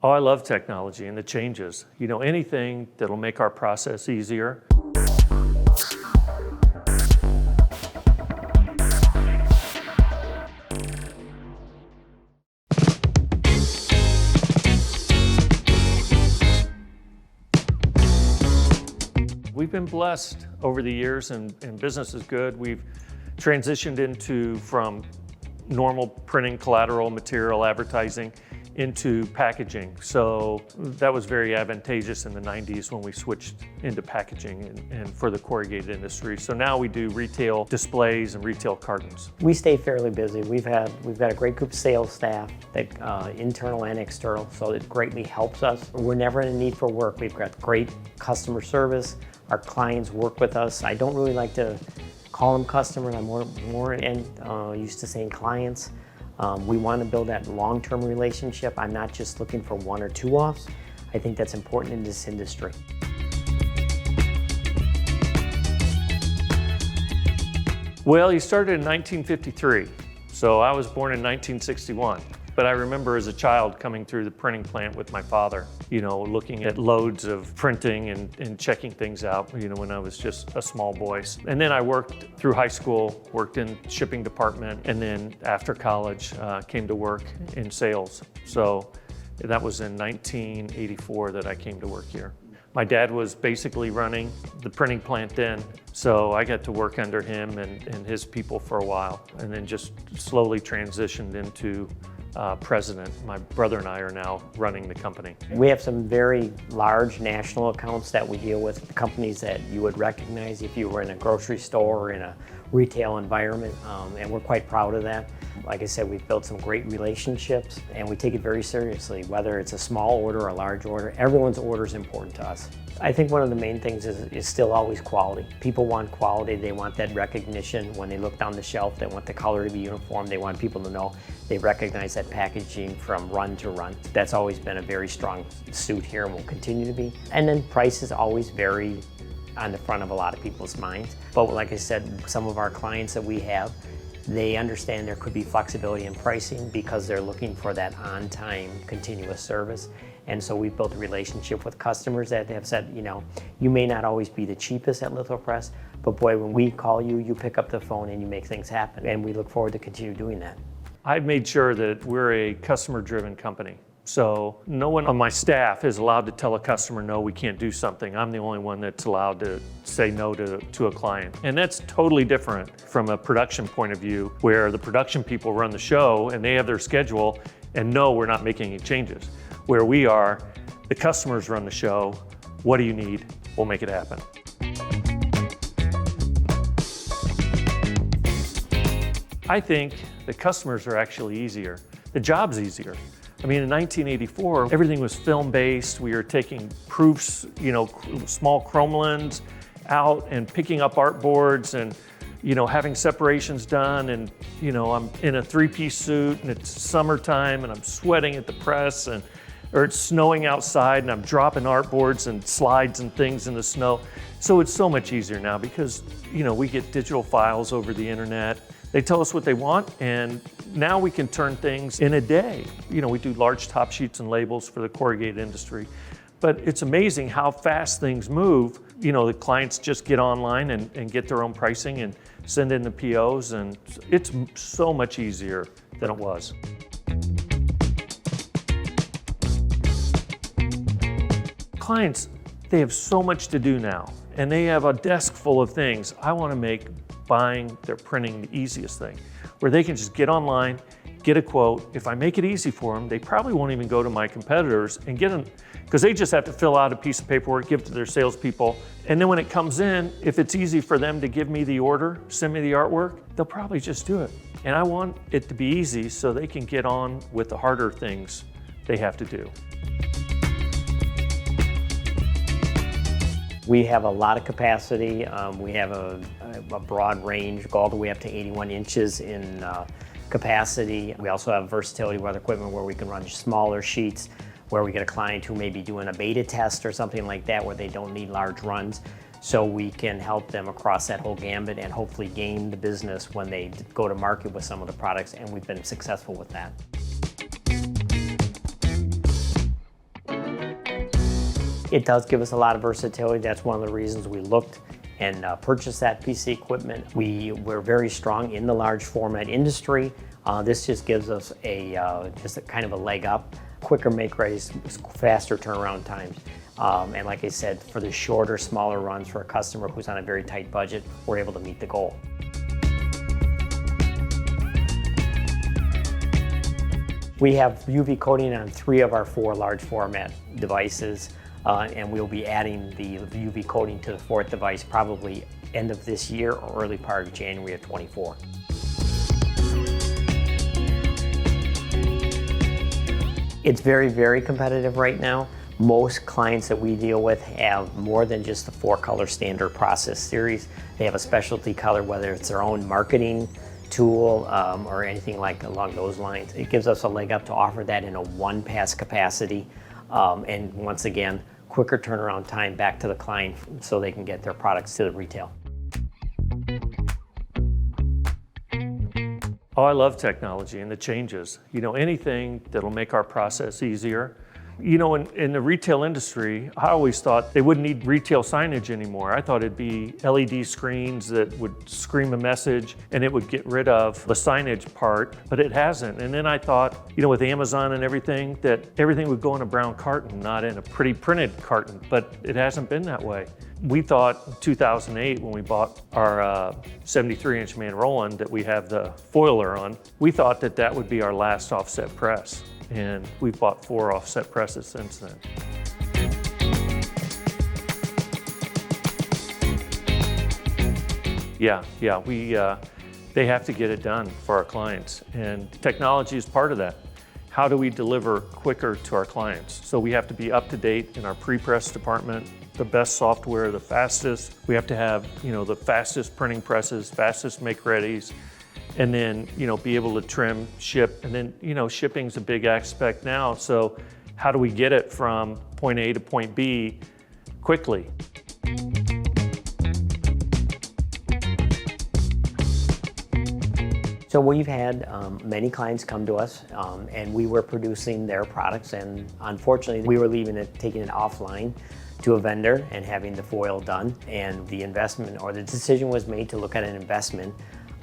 Oh, I love technology and the changes. Anything that'll make our process easier. We've been blessed over the years and business is good. We've transitioned from normal printing, collateral, material, advertising into packaging. So that was very advantageous in the 90s when we switched into packaging and for the corrugated industry. So now we do retail displays and retail cartons. We stay fairly busy. We've got a great group of sales staff, that internal and external, so it greatly helps us. We're never in a need for work. We've got great customer service. Our clients work with us. I don't really like to call them customers. I'm more used to saying clients. We want to build that long-term relationship. I'm not just looking for one or two offs. I think that's important in this industry. Well, he started in 1953, so I was born in 1961. But I remember as a child coming through the printing plant with my father, looking at loads of printing and checking things out, when I was just a small boy. And then I worked through high school, worked in shipping department, and then after college, came to work in sales. So that was in 1984 that I came to work here. My dad was basically running the printing plant then, so I got to work under him and his people for a while, and then just slowly transitioned into president. My brother and I are now running the company. We have some very large national accounts that we deal with, companies that you would recognize if you were in a grocery store or in a retail environment, and we're quite proud of that. Like I said, we've built some great relationships and we take it very seriously, whether it's a small order or a large order. Everyone's order is important to us. I think one of the main things is still always quality. People want quality, they want that recognition. When they look down the shelf, they want the color to be uniform, they want people to know they recognize that packaging from run to run. That's always been a very strong suit here and will continue to be. And then price is always very on the front of a lot of people's minds. But like I said, some of our clients that we have, they understand there could be flexibility in pricing because they're looking for that on-time continuous service. And so we've built a relationship with customers that have said, you may not always be the cheapest at Litho Press, but boy, when we call you, you pick up the phone and you make things happen. And we look forward to continue doing that. I've made sure that we're a customer-driven company. So no one on my staff is allowed to tell a customer, no, we can't do something. I'm the only one that's allowed to say no to a client. And that's totally different from a production point of view, where the production people run the show and they have their schedule, and no, we're not making any changes. Where we are, the customers run the show. What do you need? We'll make it happen. I think the customers are actually easier. The job's easier. I mean, in 1984, everything was film-based. We were taking proofs, small chromelins out and picking up artboards and, having separations done. And, I'm in a three-piece suit and it's summertime and I'm sweating at the press or it's snowing outside and I'm dropping artboards and slides and things in the snow. So it's so much easier now because, we get digital files over the internet. They tell us what they want, and now we can turn things in a day. We do large top sheets and labels for the corrugated industry, but it's amazing how fast things move. The clients just get online and get their own pricing and send in the POs, and it's so much easier than it was. Clients, they have so much to do now, and they have a desk full of things. I want to make buying their printing the easiest thing, where they can just get online, get a quote. If I make it easy for them, they probably won't even go to my competitors and get them, because they just have to fill out a piece of paperwork, give it to their salespeople. And then when it comes in, if it's easy for them to give me the order, send me the artwork, they'll probably just do it. And I want it to be easy so they can get on with the harder things they have to do. We have a lot of capacity. We have a broad range, go all the way up to 81 inches in capacity. We also have versatility with equipment where we can run smaller sheets, where we get a client who may be doing a beta test or something like that where they don't need large runs. So we can help them across that whole gambit and hopefully gain the business when they go to market with some of the products, and we've been successful with that. It does give us a lot of versatility. That's one of the reasons we looked and purchased that piece of equipment. We're very strong in the large format industry. This just gives us just a kind of a leg up, quicker make readies, faster turnaround times. And like I said, for the shorter, smaller runs for a customer who's on a very tight budget, we're able to meet the goal. We have UV coating on 3 of our 4 large format devices, and we'll be adding the UV coating to the 4th device probably end of this year or early part of January of 24. It's very, very competitive right now. Most clients that we deal with have more than just the 4-color standard process series. They have a specialty color, whether it's their own marketing tool or anything along those lines. It gives us a leg up to offer that in a 1-pass capacity, and once again, quicker turnaround time back to the client so they can get their products to the retail. Oh, I love technology and the changes. Anything that'll make our process easier. In the retail industry, I always thought they wouldn't need retail signage anymore. I thought it'd be LED screens that would scream a message and it would get rid of the signage part, but it hasn't. And then I thought, with Amazon and everything, that everything would go in a brown carton, not in a pretty printed carton, but it hasn't been that way. We thought in 2008, when we bought our 73-inch manroland that we have the foiler on, we thought that would be our last offset press. And we've bought 4 offset presses since then. Yeah, they have to get it done for our clients, and technology is part of that. How do we deliver quicker to our clients? So we have to be up to date in our pre-press department, the best software, the fastest. We have to have, the fastest printing presses, fastest make readies, and then, be able to trim, ship, and then, shipping's a big aspect now. So how do we get it from point A to point B quickly? So we've had many clients come to us, and we were producing their products, and unfortunately we were taking it offline to a vendor and having the foil done, and the investment or the decision was made to look at an investment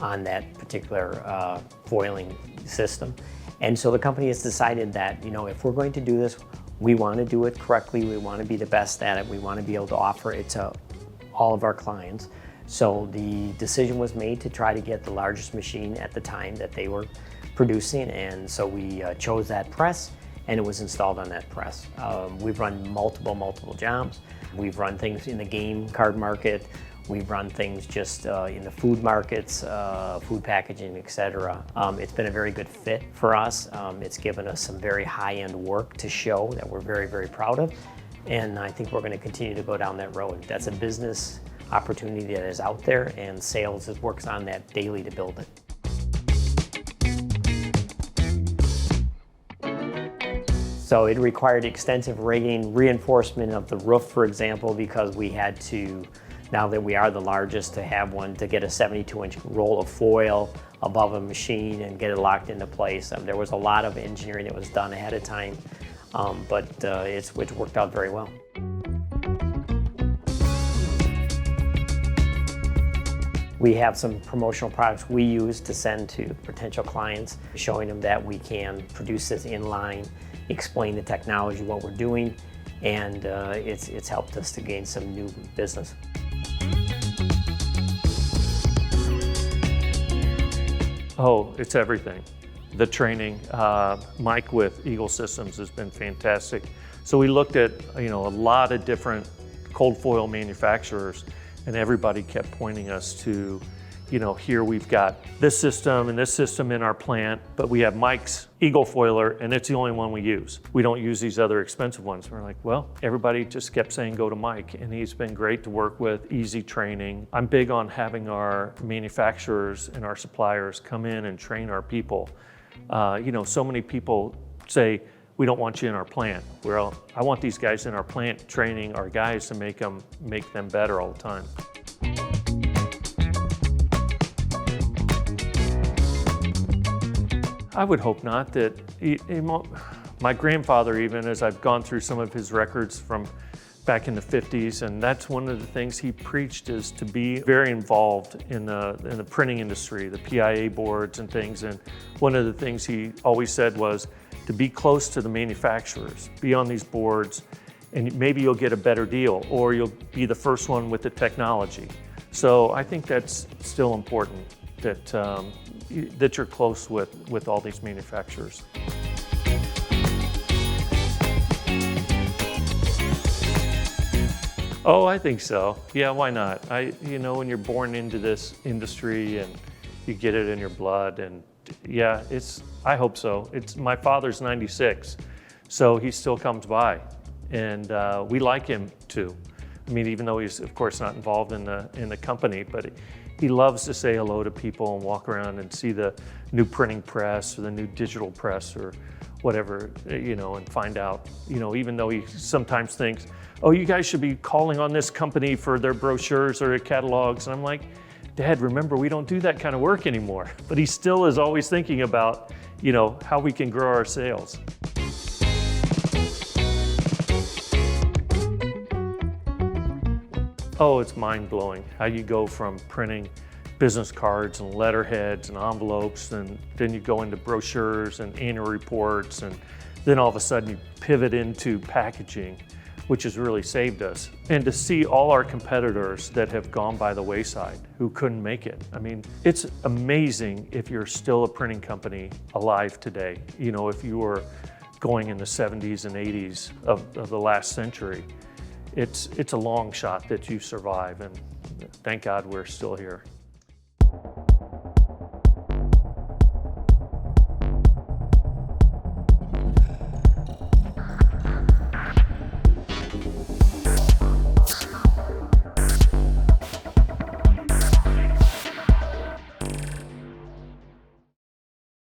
on that particular foiling system. And so the company has decided that, if we're going to do this, we want to do it correctly, we want to be the best at it, we want to be able to offer it to all of our clients. So the decision was made to try to get the largest machine at the time that they were producing, and so we chose that press, and it was installed on that press. We've run multiple jobs. We've run things in the game card market. We've run things just in the food markets, food packaging, etc. It's been a very good fit for us. It's given us some very high-end work to show that we're very, very proud of. And I think we're going to continue to go down that road. That's a business opportunity that is out there, and sales works on that daily to build it. So it required extensive rigging, reinforcement of the roof, for example, because we had to, now that we are the largest, to have one to get a 72-inch roll of foil above a machine and get it locked into place. There was a lot of engineering that was done ahead of time, but it's worked out very well. We have some promotional products we use to send to potential clients, showing them that we can produce this in line, explain the technology, what we're doing, and it's helped us to gain some new business. Oh, it's everything. The training. Mike with Eagle Systems has been fantastic. So we looked at a lot of different cold foil manufacturers, and everybody kept pointing us to, here we've got this system and this system in our plant, but we have Mike's Eagle foiler, and it's the only one we use. We don't use these other expensive ones. We're like, well, everybody just kept saying go to Mike, and he's been great to work with, easy training. I'm big on having our manufacturers and our suppliers come in and train our people. So many people say, we don't want you in our plant. Well, I want these guys in our plant training our guys to make them better all the time. I would hope not. That my grandfather, even as I've gone through some of his records from back in the 50s, and that's one of the things he preached, is to be very involved in the printing industry, the PIA boards and things. And one of the things he always said was to be close to the manufacturers, be on these boards, and maybe you'll get a better deal, or you'll be the first one with the technology. So I think that's still important, that that you're close with all these manufacturers. Oh, I think so. Yeah, why not? You know, when you're born into this industry and you get it in your blood, and yeah, I hope so. My father's 96, so he still comes by, and we like him too. I mean, even though he's of course not involved in the company, but he loves to say hello to people and walk around and see the new printing press or the new digital press or whatever, you know, and find out, you know, even though he sometimes thinks, oh, you guys should be calling on this company for their brochures or their catalogs. And I'm like, Dad, remember, we don't do that kind of work anymore. But he still is always thinking about, you know, how we can grow our sales. Oh, it's mind-blowing how you go from printing business cards and letterheads and envelopes, and then you go into brochures and annual reports, and then all of a sudden you pivot into packaging, which has really saved us. And to see all our competitors that have gone by the wayside who couldn't make it. I mean, it's amazing if you're still a printing company alive today. You know, if you were going in the 70s and 80s of the last century, it's a long shot that you survive, and thank God we're still here.